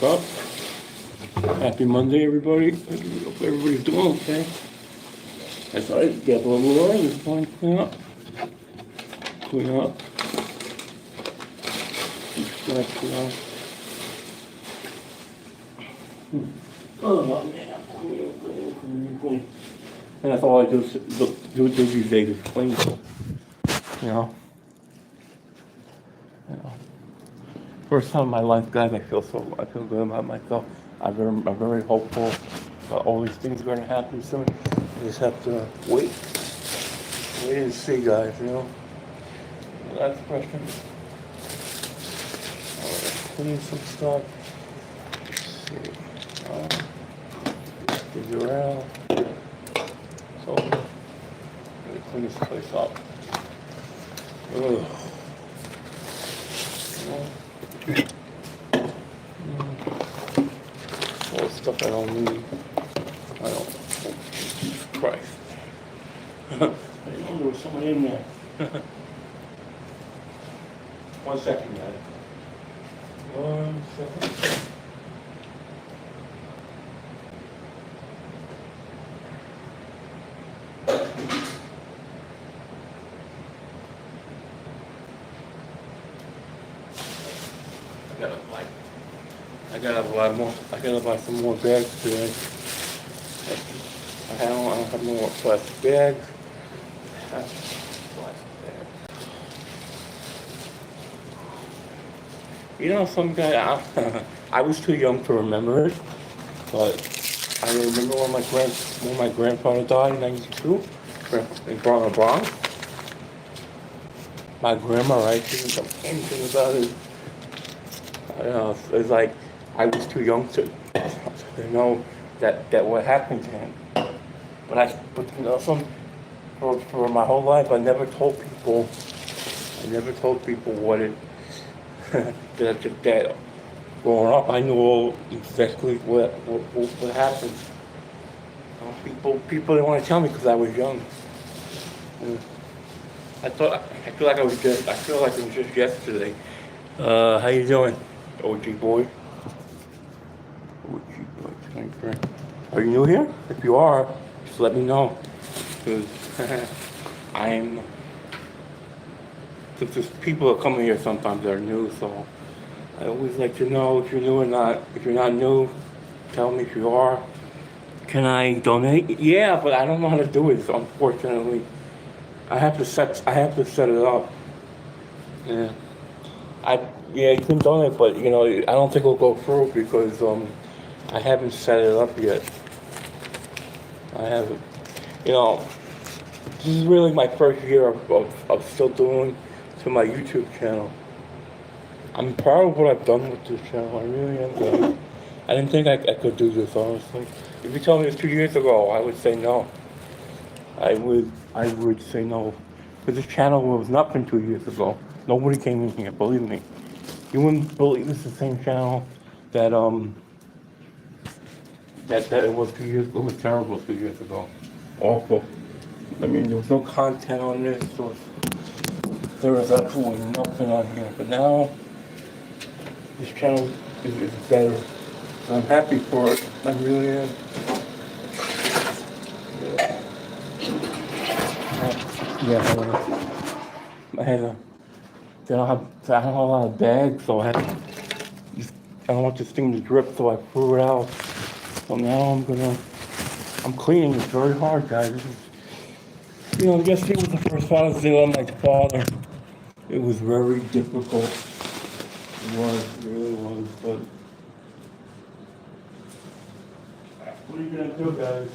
woke up. Happy Monday, everybody. Hope everybody's doing okay. I thought I'd get a little early this morning. Clean up. Clean up. Clean up. Oh, man. Clean. And that's all I do these days is clean. You know? First time in my life, guys, I feel good about myself. I'm very hopeful that all these things are going to happen soon. I just have to wait and see, guys, you know. That's the question. Clean some stuff. Let's see. Dig around. So, I'm gonna clean this place up. Ugh. All the stuff I don't need. I don't. Oh, Christ. I didn't know there was someone in there. 1 second, guys. 1 second. I gotta buy some more bags today. I don't have no more plastic bags. You know, some guy, I was too young to remember it, but I remember when my grandfather died in '92 in Bronx. My grandma, right, she didn't know anything about it. I don't know, it's like I was too young to know that what happened to him. But you know, for my whole life, I never told people what it that growing up. I knew exactly what happened. You know, people didn't want to tell me because I was young. And I feel like it was just yesterday. How you doing, OG boy? Are you new here? If you are, just let me know. Because there's people that come here sometimes that are new, so I always like to know if you're new or not. If you're not new, tell me if you are. Can I donate? Yeah, but I don't know how to do it, so unfortunately. I have to set it up. Yeah. You can donate, but you know, I don't think it'll go through because I haven't set it up yet. I haven't. You know, this is really my first year of still doing to my YouTube channel. I'm proud of what I've done with this channel. I really am. Good. I didn't think I could do this, honestly. If you told me this 2 years ago, I would say no. I would say no. Because this channel was nothing 2 years ago. Nobody came in here, believe me. You wouldn't believe this is the same channel that it was 2 years ago. It was terrible 2 years ago. Awful. I mean, there was no content on this. There was absolutely nothing on here. But now, this channel is better. I'm happy for it. I really am. I don't have a lot of bags, so I don't want this thing to drip, so I threw it out. So now I'm cleaning. It's very hard, guys. You know, yesterday was the first Father's Day of my father. It was very difficult. It really was, but what are you gonna do, guys?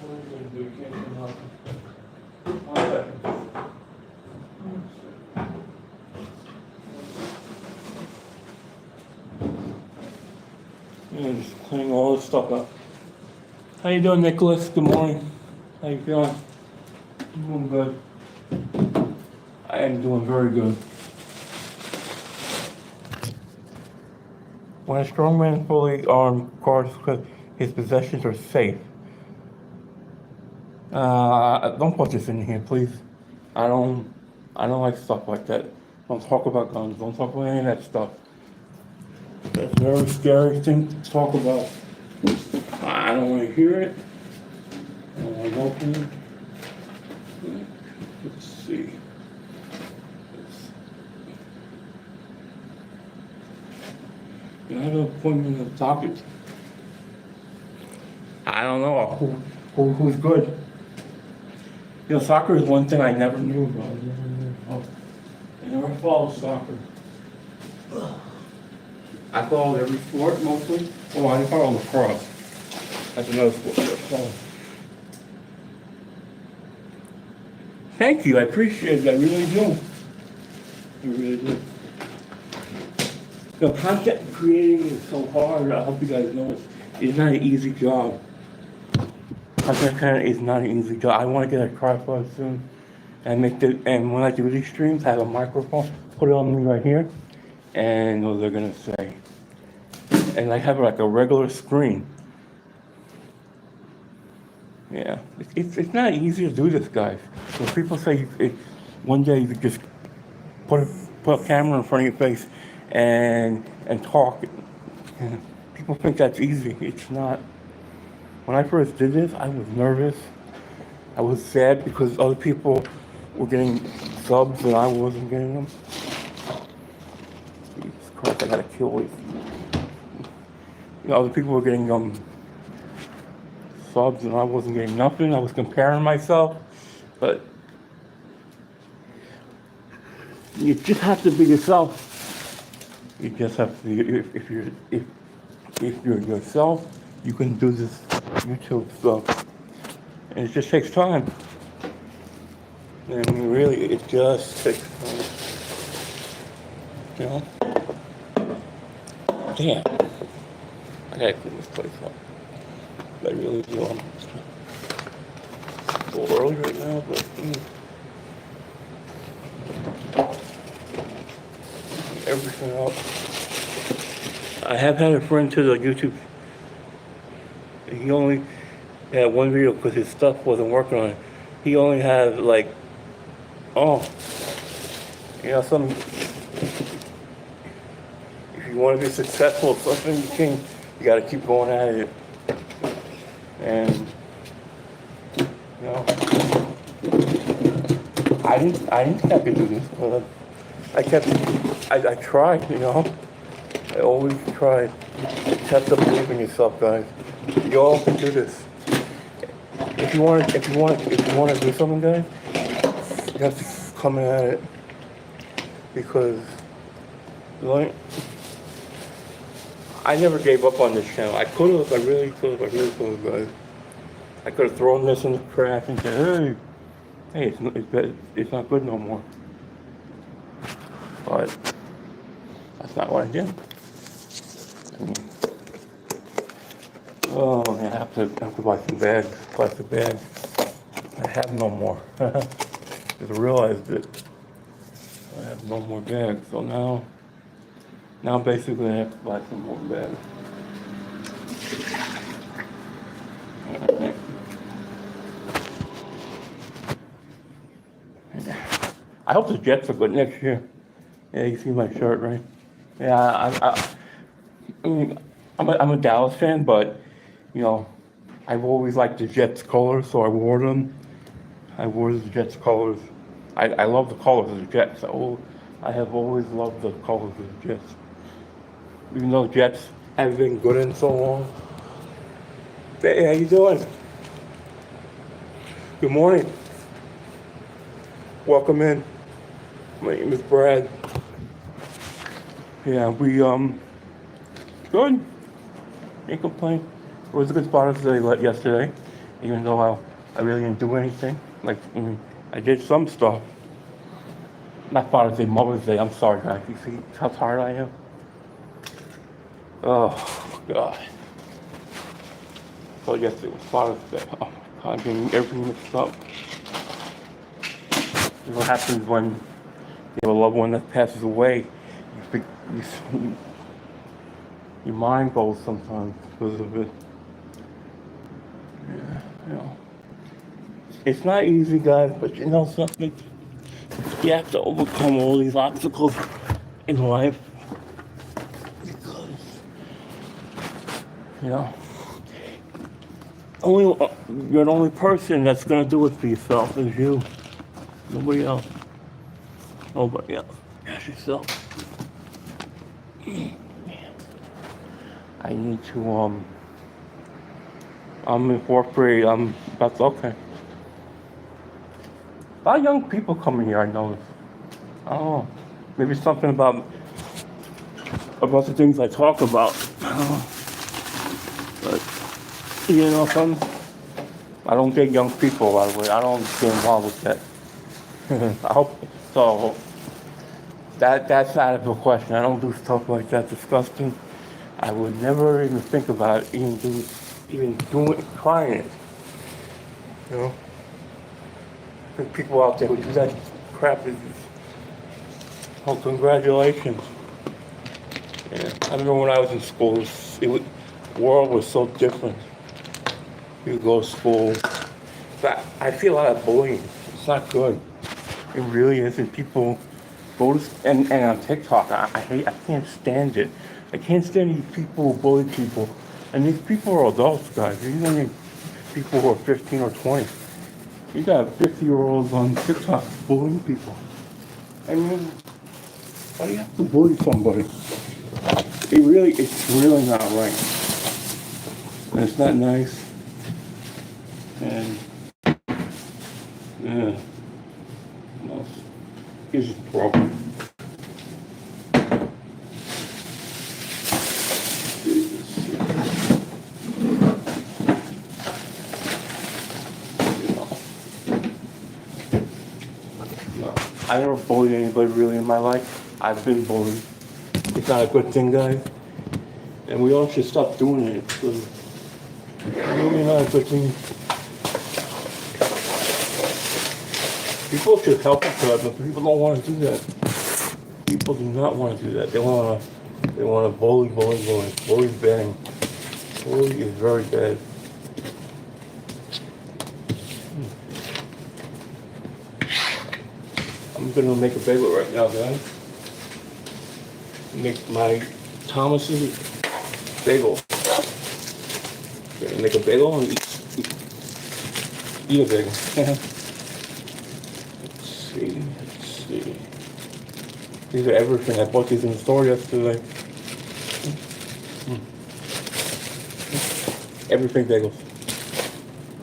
What are you gonna do? You can't do nothing. 1 second. Yeah, just cleaning all this stuff up. How you doing, Nicholas? Good morning. How you feeling? I'm doing good. I am doing very good. When a strong man fully armed guards his possessions are safe. Don't put this in here, please. I don't like stuff like that. Don't talk about guns. Don't talk about any of that stuff. That's a very scary thing to talk about. I don't want to hear it. I don't want to open it. Let's see. I have an appointment in the docket. I don't know who's good. You know, soccer is one thing I never knew about. I never followed soccer. I followed every sport mostly. Oh, I follow lacrosse. That's another sport that I follow. Thank you, I appreciate it, I really do. I really do. The content creating is so hard, I hope you guys know it. It's not an easy job. Content creating is not an easy job. I want to get a tripod soon and and when I do these streams, I have a microphone, put it on me right here, and what they're gonna say. And I have like a regular screen. Yeah, it's not easy to do this, guys. So people say one day you could just put a camera in front of your face and talk. And people think that's easy. It's not. When I first did this, I was nervous. I was sad because other people were getting subs and I wasn't getting them. Jesus Christ, I gotta kill it. You know, other people were getting subs and I wasn't getting nothing. I was comparing myself, but you just have to be yourself. You just have to. If you're yourself, you can do this YouTube stuff, and it just takes time. And really, it just takes time. You know. Damn. I gotta clean this place up. I really do. I'm a little early right now, but everything up. I have had a friend to the YouTube. He only had one video because his stuff wasn't working on it. He only had like, some. If you want to be successful at something, you got to keep going at it. And I didn't think I could do this, but I tried, I always tried. You have to believe in yourself, guys. You all can do this. If you want to do something, guys, you have to come at it because, I never gave up on this channel. I could have, I really could have, guys. I could have thrown this in the trash and said, hey, it's not good no more. But that's not what I did. I have to buy some bags, plastic bags. I have no more. Just realized it. I have no more bags, so now basically I have to buy some more bags. Alright. I hope the Jets are good next year. Yeah, you see my shirt, right? Yeah, I mean, I'm a Dallas fan, but I've always liked the Jets colors, so I wore them. I wore the Jets colors. I love the colors of the Jets. I have always loved the colors of the Jets. Even though the Jets haven't been good in so long. Hey, how you doing? Good morning. Welcome in. My name is Brad. Yeah, we good. Can't complain. It was a good Father's Day yesterday, even though I really didn't do anything. I did some stuff. Not Father's Day, Mother's Day. I'm sorry, guys. You see how tired I am? Oh, God. So yesterday was Father's Day. Oh, my God, I'm getting everything mixed up. This is what happens when you have a loved one that passes away. Your mind goes sometimes because of it. Yeah, It's not easy, guys, but something. You have to overcome all these obstacles in life because, you know, only you're the only person that's gonna do it for yourself is you. Nobody else. Nobody else. Just yourself. I need to I'm in fourth grade. That's okay. A lot of young people coming here, I noticed. I don't know. Maybe something about the things I talk about. I don't know. But you know something? I don't date young people, by the way. I don't get involved with that. I hope so. That's out of the question. I don't do stuff like that. Disgusting. I would never even think about it, even doing trying it. You know? There's people out there who do that crap. Oh, congratulations. Yeah. I remember when I was in school, the world was so different. You go to school. But I see a lot of bullying. It's not good. It really isn't. People go to, and on TikTok, I can't stand it. I can't stand these people who bully people. And these people are adults, guys. These aren't people who are 15 or 20. You got 50-year-olds on TikTok bullying people. I mean, why do you have to bully somebody? It's really not right. And it's not nice. And, yeah. No, it's just broken. I never bullied anybody really in my life. I've been bullied. It's not a good thing, guys. And we all should stop doing it. It's really not a good thing. People should help each other, but people don't want to do that. People do not want to do that. They want to bully. Bully's bad. Bully is very bad. I'm gonna make a bagel right now, guys. Make my Thomas's bagel. Gonna make a bagel and eat a bagel. Let's see. These are everything. I bought these in the store yesterday. Everything bagels.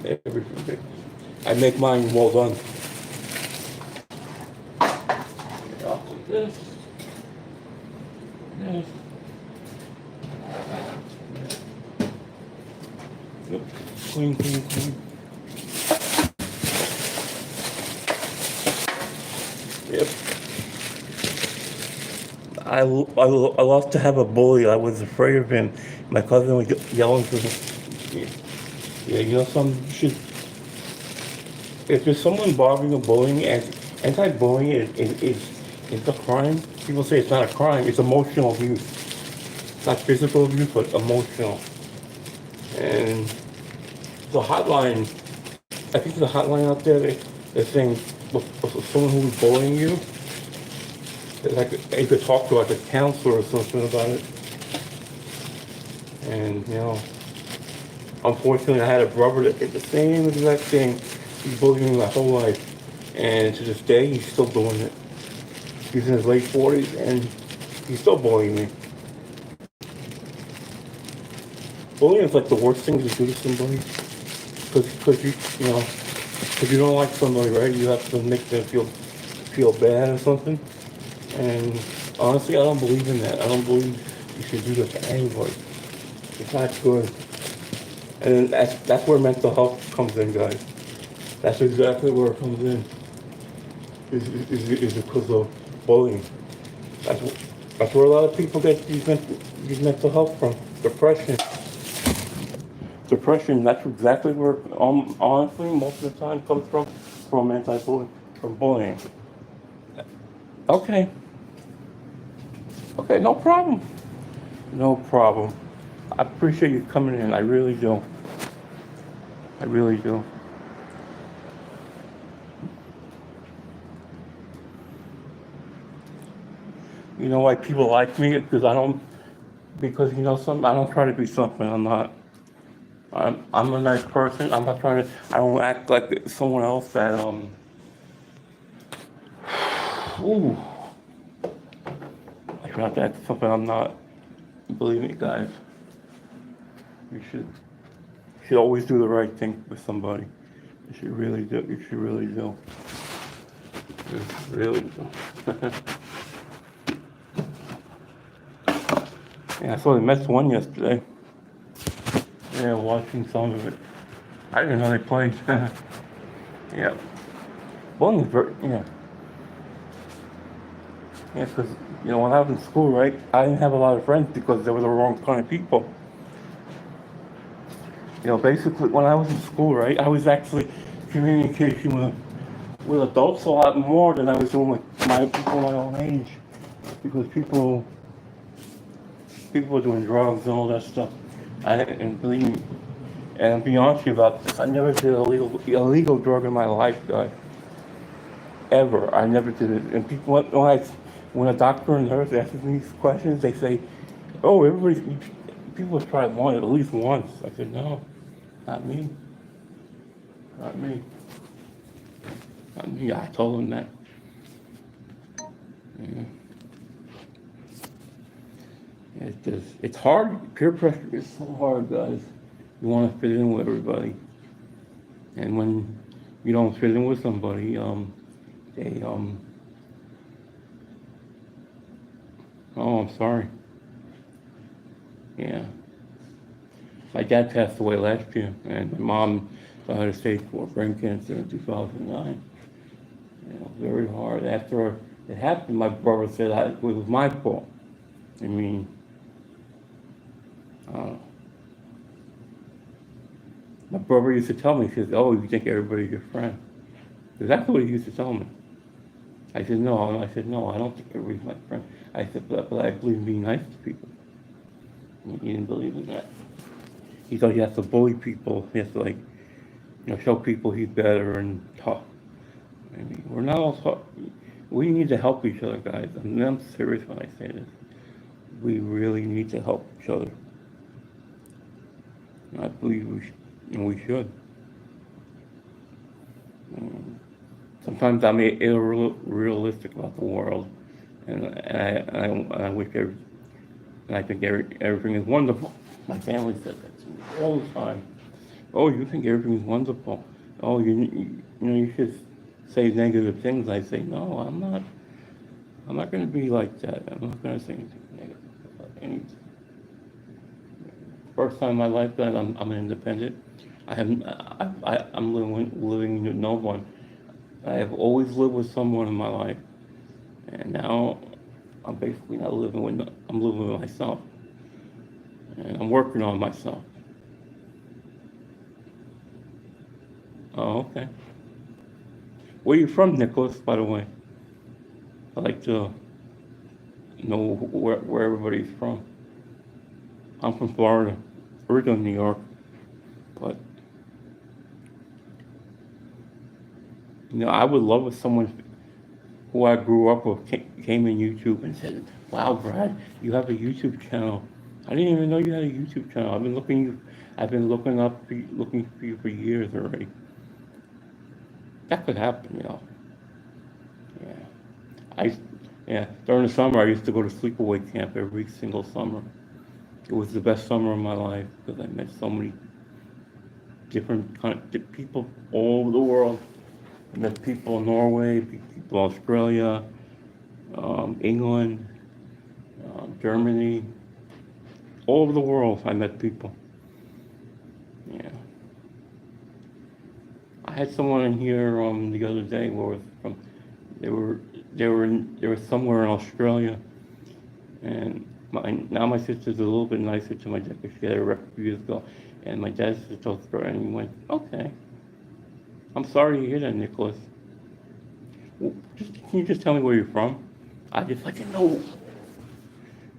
Everything bagels. I make mine well done. This. Yep. Clean. Yep. I loved to have a bully. I was afraid of him. My cousin was yelling for him. Yeah, you know, if there's someone bothering or bullying, anti-bullying is a crime. People say it's not a crime. It's emotional abuse. It's not physical abuse, but emotional. And the hotline, I think there's a hotline out there. They're saying someone who's bullying you, like you could talk to like a counselor or something about it. And you know, unfortunately, I had a brother that did the same exact thing. He bullied me my whole life, and to this day, he's still doing it. He's in his late 40s, and he's still bullying me. Bullying is like the worst thing to do to somebody, because you don't like somebody, right? You have to make them feel bad or something. And honestly, I don't believe in that. I don't believe you should do that to anybody. It's not good. And that's where mental health comes in, guys. That's exactly where it comes in. Is because of bullying. That's where a lot of people get these mental health from. Depression, that's exactly where, honestly, most of the time comes from anti-bullying, from bullying. Okay, no problem. No problem. I appreciate you coming in, I really do. I really do. You know why people like me? Because I don't try to be something I'm not. I'm a nice person. I'm not trying to, I don't act like someone else that, ooh, I try to act something I'm not. Believe me, guys, you should always do the right thing with somebody. You should really do. You should really do. You really do. Yeah, I saw the Mets won yesterday. Yeah, watching some of it. I didn't know they played. Yeah. Bowling is yeah. Yeah, because, when I was in school, right, I didn't have a lot of friends because they were the wrong kind of people. Basically, when I was in school, right, I was actually communicating with adults a lot more than I was doing with people my own age. Because people were doing drugs and all that stuff. And believe me, and I'll be honest with you about this, I never did a illegal drug in my life, guys. Ever. I never did it. And when a doctor and nurse asks me these questions, they say, "Oh, people have tried one at least once." I said, "No, not me, not me, not me." I told them that. Yeah. It's hard. Peer pressure is so hard, guys. You want to fit in with everybody, and when you don't fit in with somebody, they oh, I'm sorry. Yeah. My dad passed away last year, and my mom had stage 4 brain cancer in 2009. Very hard. After it happened, my brother said it was my fault. I mean, uh, my brother used to tell me, he says, "Oh, you think everybody's your friend?" Because that's what he used to tell me. I said, "No." And I said, "No, I don't think everybody's my friend." I said, but I believe in being nice to people. And he didn't believe in that. He thought he has to bully people. He has to, show people he's better and talk. I mean, we're not all talk. We need to help each other, guys. I'm serious when I say this. We really need to help each other. And I believe we should. Sometimes I'm realistic about the world, and I wish and I think everything is wonderful. My family says that to me all the time. "Oh, you think everything is wonderful? Oh, you should say negative things." I say, "No, I'm not. I'm not going to be like that. I'm not going to say anything negative about anything." First time in my life that I'm an independent. I'm living with no one. I have always lived with someone in my life, and now I'm basically not living with. I'm living with myself, and I'm working on myself. Oh, okay. Where you from, Nicholas? By the way, I like to know where everybody's from. I'm from Florida, originally New York, but I would love if someone who I grew up with came in YouTube and said, "Wow, Brad, you have a YouTube channel. I didn't even know you had a YouTube channel. I've been looking for you for years already." That could happen. Yeah. I, yeah. During the summer, I used to go to sleepaway camp every single summer. It was the best summer of my life because I met so many different kind of people all over the world. I met people in Norway, people Australia, England, Germany, all over the world. I met people. Yeah. I had someone in here the other day where from they were they were somewhere in Australia, and now my sister's a little bit nicer to my dad because she had a record years ago, and my dad's just told her, and he went, "Okay, I'm sorry to hear that, Nicholas. Well, can you just tell me where you're from? I just like to know.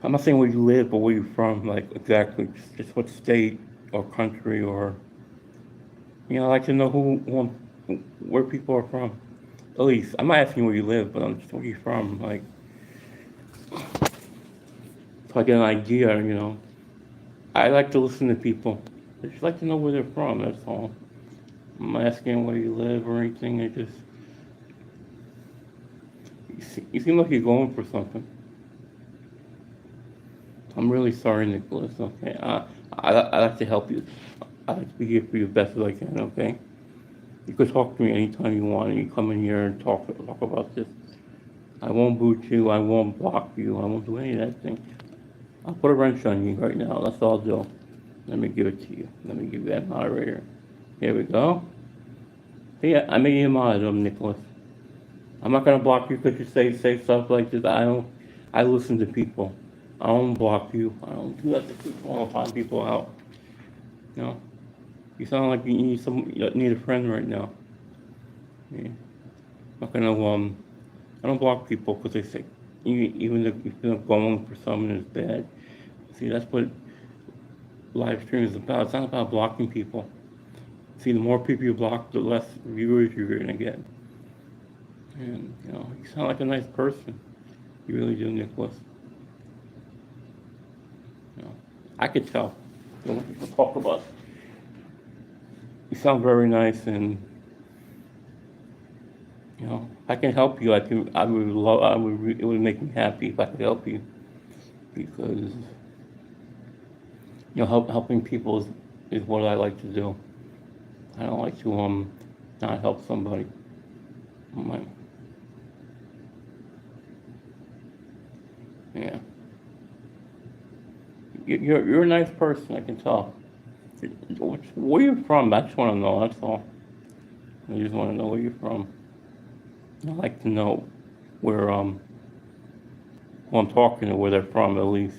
I'm not saying where you live, but where you're from, like exactly, just what state or country or I like to know where people are from. At least I'm not asking where you live, but I'm just where you're from. Like so I get an idea, you know. I like to listen to people. I just like to know where they're from, that's all. I'm not asking where you live or anything, you seem like you're going for something. I'm really sorry, Nicholas, okay? I like to help you. I like to be here for you best as I can, okay? You could talk to me anytime you want, and you come in here and talk about this. I won't boot you, I won't block you, I won't do any of that thing. I'll put a wrench on you right now, that's all I'll do. Let me give it to you. Let me give you that moderator. Here we go. See, I made you a mod, Nicholas. I'm not gonna block you because you say stuff like this. I listen to people. I don't block you. I don't do that to people. I don't find people out. You know? You sound like you need a friend right now. Yeah. I'm not gonna, I don't block people because they say, even if you're going for someone is bad. See, that's what live stream is about. It's not about blocking people. See, the more people you block, the less viewers you're gonna get. And, you know, you sound like a nice person. You really do, Nicholas. You know, I could tell. You know, when people talk about it. You sound very nice, and you know, I can help you. It would make me happy if I could help you, because you know, helping people is what I like to do. I don't like to not help somebody. Yeah. You're a nice person, I can tell. Where you from? I just want to know, that's all. I just want to know where you're from. I like to know where who I'm talking to, where they're from at least.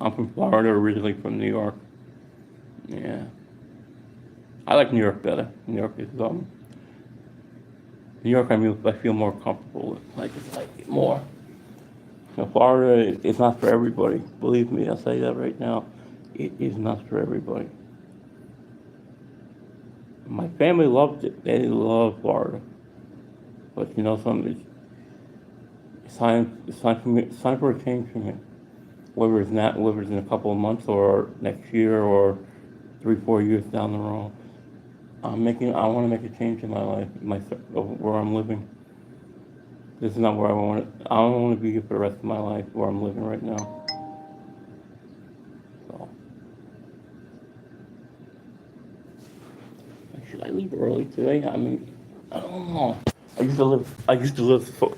I'm from Florida, originally from New York. Yeah. I like New York better. New York is New York, I feel more comfortable with. I just like it more. You know, Florida is not for everybody. Believe me, I'll say that right now. It is not for everybody. My family loved it. They love Florida. But you know something, it's time for a change for me. Whether it's in a couple of months or next year or 3-4 years down the road. I want to make a change in my life, where I'm living. This is not where I don't want to be here for the rest of my life where I'm living right now. So, should I leave early today? I mean, I don't know. I used to live for.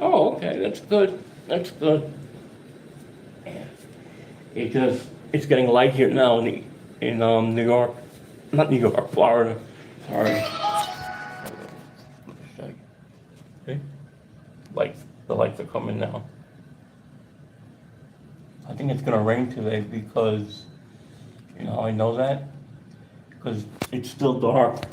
Oh, okay, that's good. That's good. It's getting light here now in New York, not New York, Florida. Sorry. Okay. The lights are coming now. I think it's gonna rain today because, you know, I know that because it's still dark.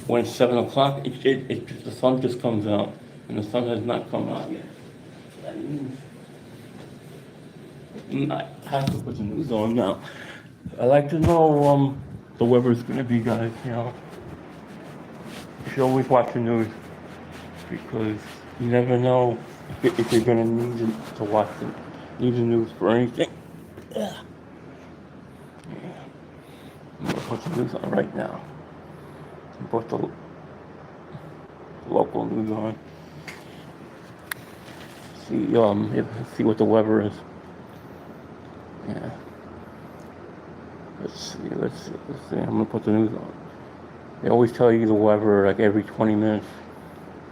When it's 7 o'clock, the sun just comes out, and the sun has not come out yet. That means I have to put the news on now. I like to know the weather's gonna be, guys. You know, you should always watch the news because you never know if you're gonna need the news for anything. Yeah. I'm gonna put the news on right now. Put the local news on. See what the weather is. Yeah. Let's see. I'm gonna put the news on. They always tell you the weather like every 20 minutes.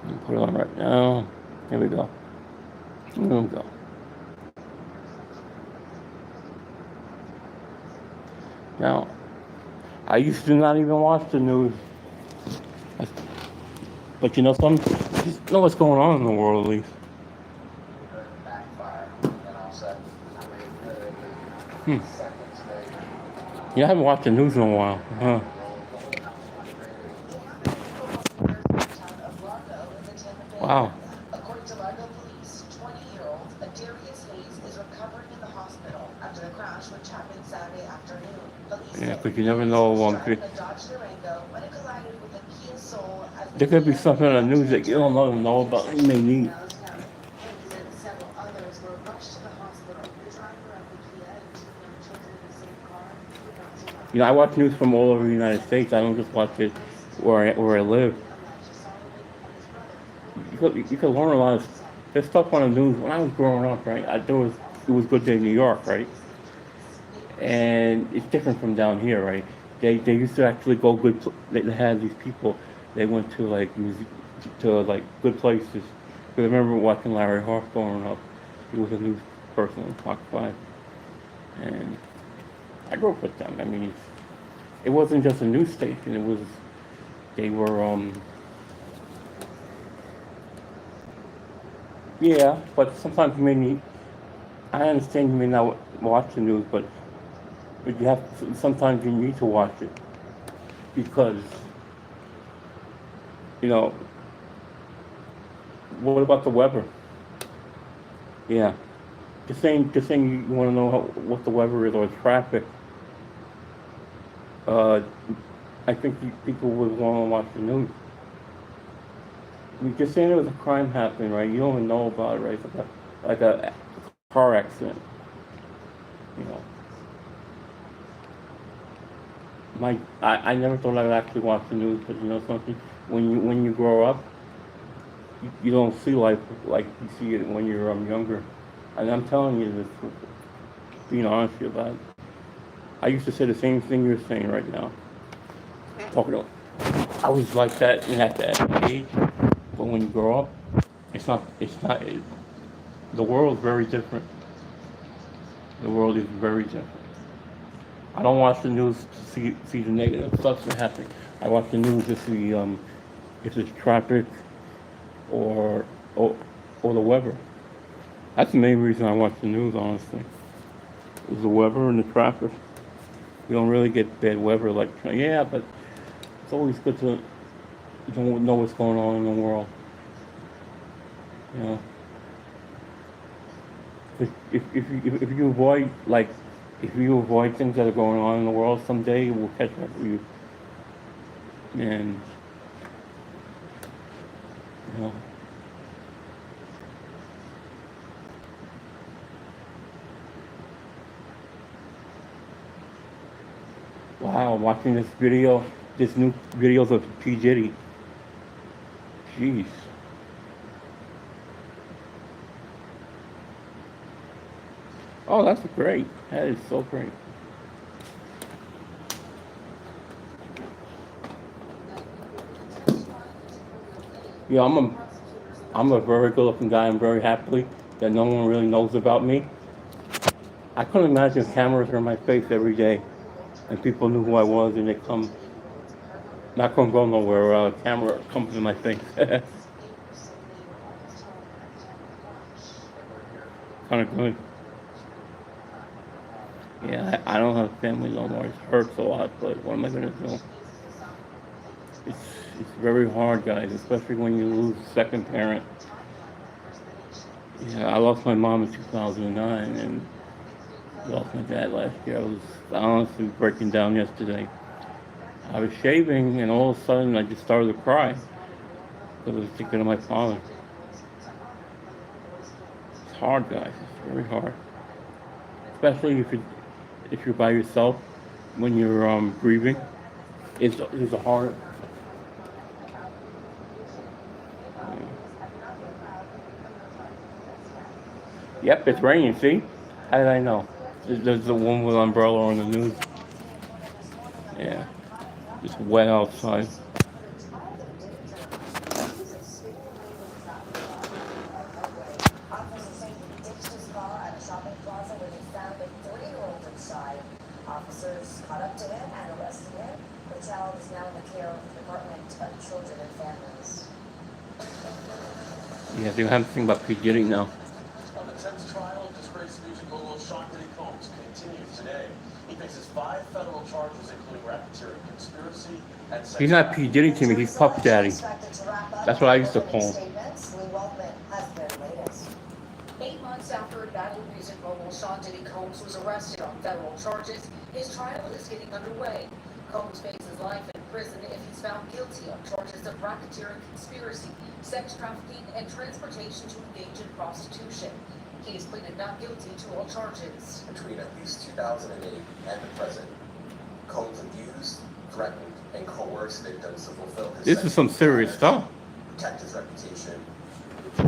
I'm gonna put it on right now. Here we go. Here we go. Now, I used to not even watch the news. But you know just know what's going on in the world at least. You haven't watched the news in a while, huh? Wow. According to Largo police, 20-year-old Adarius Hayes is recovering in the hospital after the crash which happened Saturday afternoon. Yeah, because you never know. There could be something on the news that you don't know about. You may need. You know, I watch news from all over the United States. I don't just watch it where I live. You could learn a lot of there's stuff on the news. When I was growing up, right, it was Good Day New York, right, and it's different from down here, right. They used to actually go they had these people. They went to like to like good places. Because I remember watching Larry Hoff growing up. He was a news person on Fox 5, and I grew up with them. I mean, it wasn't just a news station. They were yeah, but sometimes you may need. I understand you may not watch the news, but you have sometimes you need to watch it because you know what about the weather? Yeah, just saying you want to know what the weather is or traffic. Uh, I think people would want to watch the news. I mean, just saying there was a crime happening, right? You don't even know about it, right? It's like a car accident, you know. I never thought I would actually watch the news, but you know something? When you grow up, you don't see life like you see it when you're younger. And I'm telling you this, being honest with you about it. I used to say the same thing you're saying right now. Talking to, I was like that at that age, but when you grow up, the world's very different. The world is very different. I don't watch the news to see the negative stuff that's happening. I watch the news to see if there's traffic or or or the weather. That's the main reason I watch the news, honestly. Is the weather and the traffic. We don't really get bad weather like yeah, but it's always good to know what's going on in the world. You know, if you avoid if you avoid things that are going on in the world, someday it will catch up with you. And you know, wow, watching this new videos of P Diddy. Jeez. Oh, that's great. That is so great. Yeah, I'm a very good looking guy. I'm very happy that no one really knows about me. I couldn't imagine if cameras were in my face every day and people knew who I was and they come not gonna go nowhere, camera comes in my face. Kinda good. Yeah, I don't have family no more. It hurts a lot, but what am I gonna do? It's it's very hard, guys, especially when you lose a second parent. Yeah, I lost my mom in 2009 and lost my dad last year. I was honestly breaking down yesterday. I was shaving and all of a sudden I just started to cry because I was thinking of my father. It's hard, guys. It's very hard, especially if you're by yourself when you're grieving. It's a hard. Yep, it's raining. See? How did I know? There's the one with umbrella on the news. Yeah, it's wet outside. Yeah, they have to think about P Diddy now. On the 10th trial, disgraced music mogul Sean Diddy Combs continues today. He faces 5 federal charges, including racketeering, conspiracy, and sex He's not P trafficking. Diddy to me. He's Puff Daddy. That's what I used to call him. 8 months after embattled music mogul Sean Diddy Combs was arrested on federal charges, his trial is getting underway. Combs faces life in prison if he's found guilty on charges of racketeering, conspiracy, sex trafficking, and transportation to engage in prostitution. He has pleaded not guilty to all charges. Between at least 2008 and the present, Combs abused, threatened, and coerced victims to fulfill his This is some serious stuff. protect his reputation.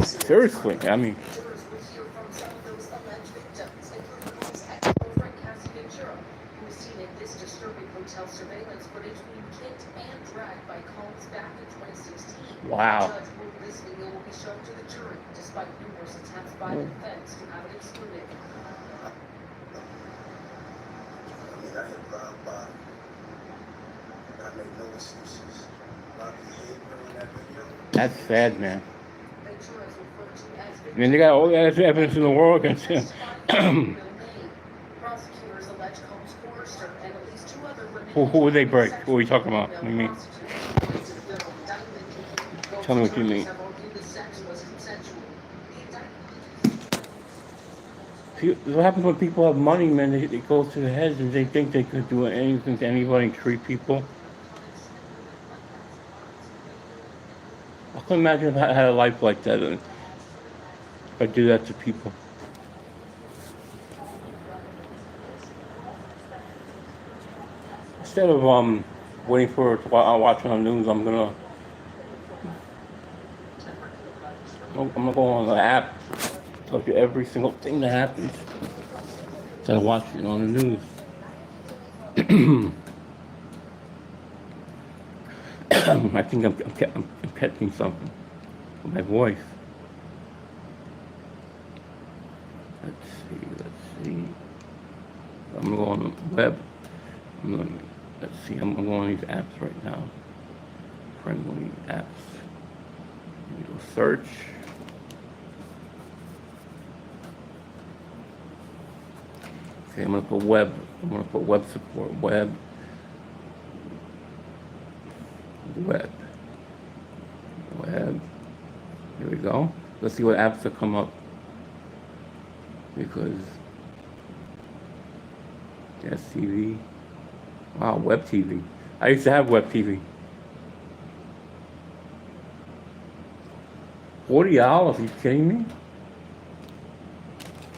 Seriously, I mean, Jurors will hear from some of those alleged victims, including Combs' ex-girlfriend Cassie Ventura, who was seen in this disturbing hotel surveillance footage being kicked and dragged by Combs back in 2016. Wow. The judge ruled this video will be shown to the jury, despite numerous attempts by the defense to have it excluded. I mean, I hit rock bottom. I make no excuses. My behavior in that video. that's sad, man. Ventura is referred to as I mean, they got all the evidence in the world against him. Prosecutors allege Combs coerced her and at least 2 other women. Who would they break? Who are we talking about? What do you mean? Tell me what you mean. What happens when people have money, man? They go to the heads and they think they could do anything to anybody and treat people. I couldn't imagine if I had a life like that and if I do that to people. Instead of waiting for watching on the news, I'm gonna go on the app, tell you every single thing that happens. Instead of watching it on the news. I think I'm catching something with my voice. Let's see. I'm gonna go on the web. Let's see, I'm going on these apps right now. Friendly apps. Let me go search. Okay, I'm gonna put web. I'm gonna put web support. Web. Here we go. Let's see what apps that come up. Because yes, TV. Wow, web TV. I used to have web TV. $40? Are you kidding me?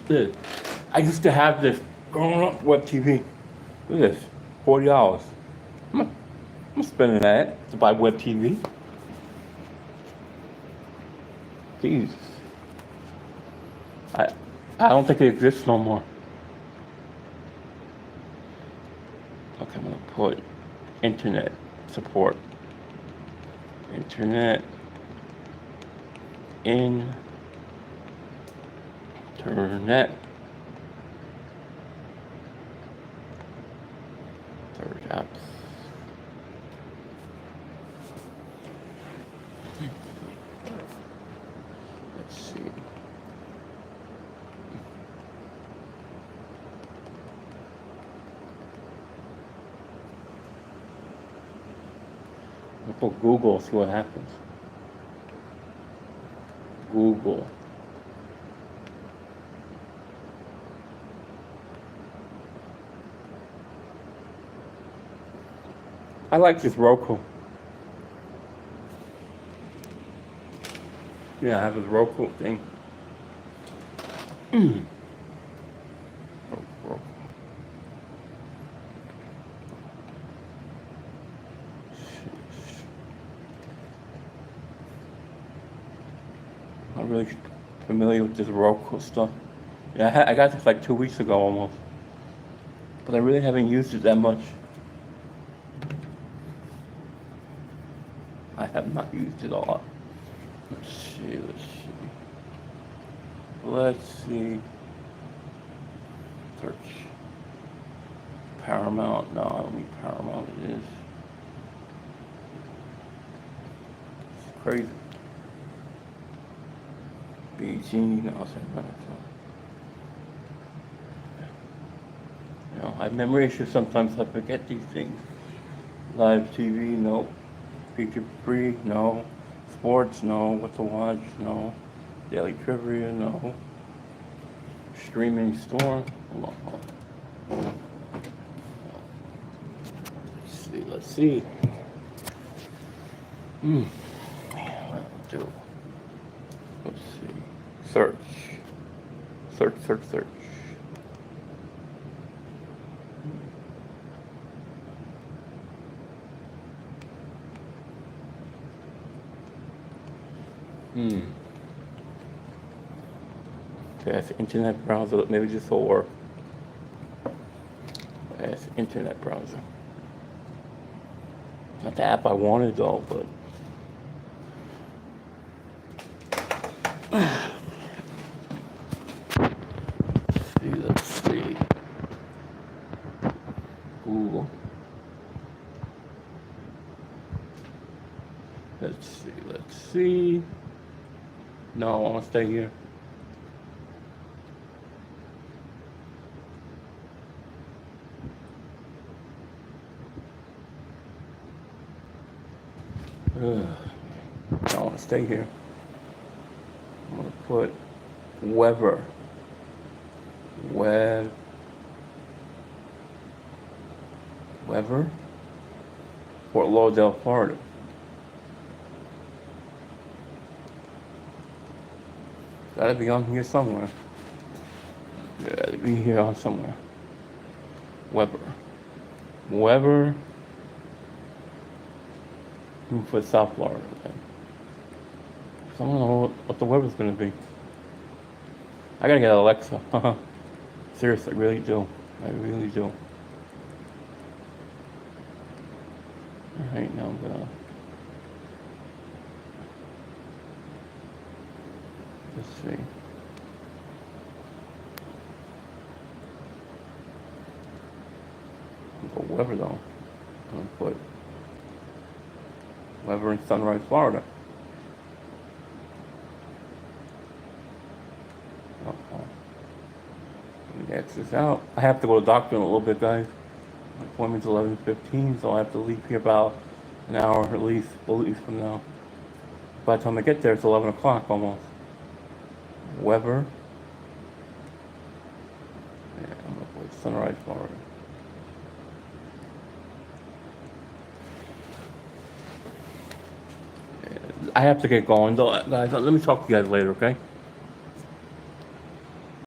Look, I used to have this growing up web TV. Look at this, $40. I'm spending that to buy web TV. Jesus. I don't think it exists no more. Okay, I'm gonna put internet support. Internet. Search apps. Let's see. I'll put Google, see what happens. Google. I like this Roku. Yeah, I have this Roku thing. Roku. I'm really familiar with this Roku stuff. Yeah, I got this like 2 weeks ago almost. But I really haven't used it that much. I have not used it a lot. Let's see. Search. Paramount. No, I don't need Paramount. It is. It's crazy. BG. No, it's not. You know, I have memory issues sometimes. I forget these things. Live TV. Nope. Feature free, no. Sports, no. What to watch, no. Daily trivia, no. Streaming store, hold on. Let's see. Let's see. Search search, search, search. Okay, that's internet browser. Maybe this will work. That's internet browser. Not the app I wanted though, but. Let's see. Google. Let's see. No, I want to stay here. I want to stay here. I'm going to put Weber. Weber, Fort Lauderdale, Florida. Gotta be on here somewhere. Gotta be here on somewhere. Weber. For South Florida. Okay. So I don't know what the weather's gonna be. I gotta get Alexa. Seriously, I really do. I really do. Alright, now I'm gonna. Let's see. Go Weber though. I'm gonna put Weber in Sunrise, Florida. X this out. I have to go to the doctor in a little bit, guys. My appointment's 11:15, so I have to leave here about an hour at least from now. By the time I get there, it's 11 o'clock almost. Weber. Yeah, I'm gonna put Sunrise, Florida. I have to get going though, guys. Let me talk to you guys later, okay?